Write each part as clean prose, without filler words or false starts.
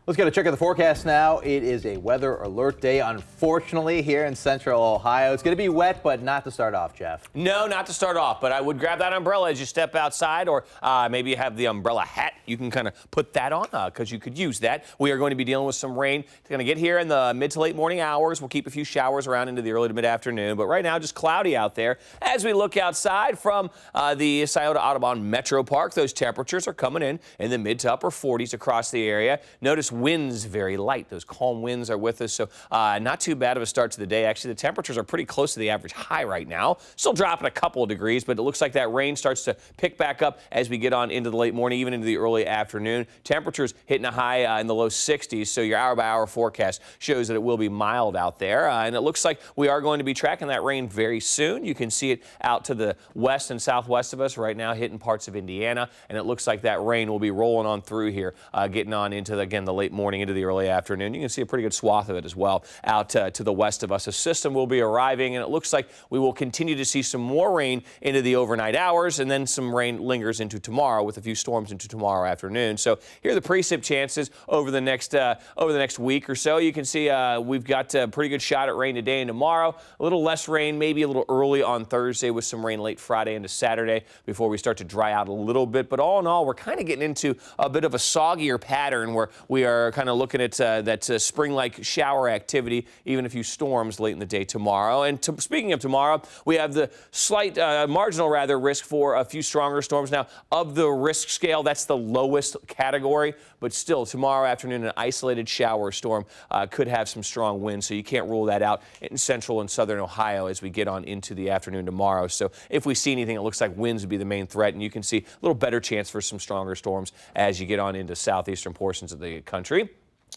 Let's get a check of the forecast now. It is a weather alert day, unfortunately, here in central Ohio. It's going to be wet, but not to start off, Jeff. No, not to start off, but I would grab that umbrella as you step outside, or maybe you have the umbrella hat. You can kind of put that on because you could use that. We are going to be dealing with some rain. It's going to get here in the mid to late morning hours. We'll keep a few showers around into the early to mid-afternoon, but right now just cloudy out there. As we look outside from the Scioto Audubon Metro Park, those temperatures are coming in the mid to upper 40s across the area. Notice winds very light. Those calm winds are with us, so not too bad of a start to the day. Actually, the temperatures are pretty close to the average high right now. Still dropping a couple of degrees, but it looks like that rain starts to pick back up as we get on into the late morning, even into the early afternoon. Temperatures hitting a high in the low 60s, so your hour-by-hour forecast shows that it will be mild out there, and it looks like we are going to be tracking that rain very soon. You can see it out to the west and southwest of us right now, hitting parts of Indiana, and it looks like that rain will be rolling on through here, getting on into, again, the late morning into the early afternoon. You can see a pretty good swath of it as well out to the west of us. A system will be arriving, and it looks like we will continue to see some more rain into the overnight hours, and then some rain lingers into tomorrow with a few storms into tomorrow afternoon. So here are the precip chances over the next week or so. You can see we've got a pretty good shot at rain today and tomorrow. A little less rain, maybe a little early on Thursday with some rain late Friday into Saturday before we start to dry out a little bit. But all in all, we're kind of getting into a bit of a soggier pattern where we are kind of looking at that spring-like shower activity, even a few storms late in the day tomorrow. And speaking of tomorrow, we have the slight marginal risk for a few stronger storms. Now, of the risk scale, that's the lowest category, but still tomorrow afternoon an isolated shower storm could have some strong winds, so you can't rule that out in central and southern Ohio as we get on into the afternoon tomorrow. So if we see anything, it looks like winds would be the main threat, and you can see a little better chance for some stronger storms as you get on into southeastern portions of the country.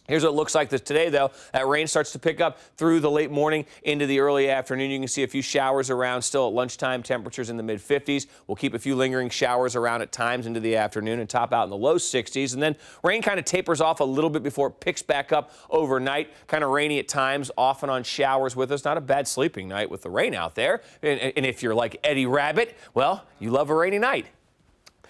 Here's what it looks like today, though. That rain starts to pick up through the late morning into the early afternoon. You can see a few showers around still at lunchtime, temperatures in the mid-50s. We'll keep a few lingering showers around at times into the afternoon and top out in the low 60s. And then rain kind of tapers off a little bit before it picks back up overnight. Kind of rainy at times, off and on showers with us. Not a bad sleeping night with the rain out there. And if you're like Eddie Rabbit, well, you love a rainy night.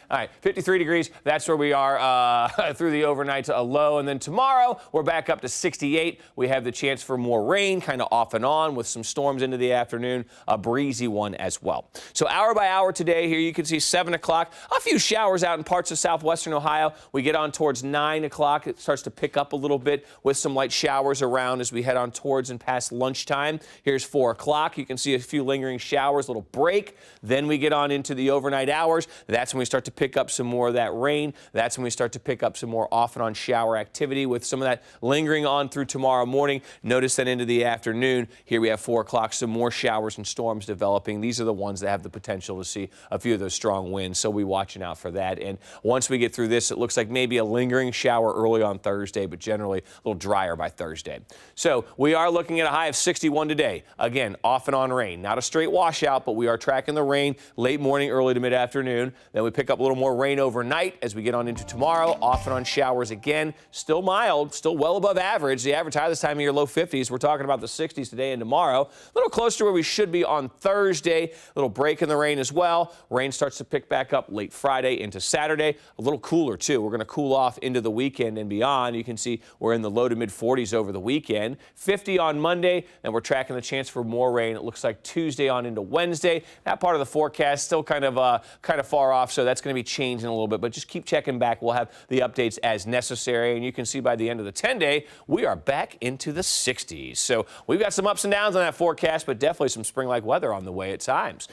All right, 53 degrees. That's where we are through the overnight to a low. And then tomorrow, we're back up to 68. We have the chance for more rain, kind of off and on with some storms into the afternoon, a breezy one as well. So hour by hour today here, you can see 7 o'clock, a few showers out in parts of southwestern Ohio. We get on towards 9 o'clock. It starts to pick up a little bit with some light showers around as we head on towards and past lunchtime. Here's 4 o'clock. You can see a few lingering showers, a little break. Then we get on into the overnight hours. That's when we start to pick up some more of that rain. That's when we start to pick up some more off and on shower activity with some of that lingering on through tomorrow morning. Notice that into the afternoon, here we have 4 o'clock, some more showers and storms developing. These are the ones that have the potential to see a few of those strong winds, so we'll be watching out for that. And once we get through this, it looks like maybe a lingering shower early on Thursday, but generally a little drier by Thursday. So we are looking at a high of 61 today. Again, off and on rain. Not a straight washout, but we are tracking the rain late morning, early to mid-afternoon. Then we pick up a little more rain overnight as we get on into tomorrow. Off and on showers again. Still mild, still well above average. The average high this time of year, low 50s. We're talking about the 60s today and tomorrow. A little closer to where we should be on Thursday. A little break in the rain as well. Rain starts to pick back up late Friday into Saturday. A little cooler, too. We're going to cool off into the weekend and beyond. You can see we're in the low to mid 40s over the weekend. 50 on Monday, and we're tracking the chance for more rain. It looks like Tuesday on into Wednesday. That part of the forecast still kind of far off, so that's going to be changing a little bit, but just keep checking back. We'll have the updates as necessary, and you can see by the end of the 10-day, we are back into the 60s. So we've got some ups and downs on that forecast, but definitely some spring-like weather on the way at times.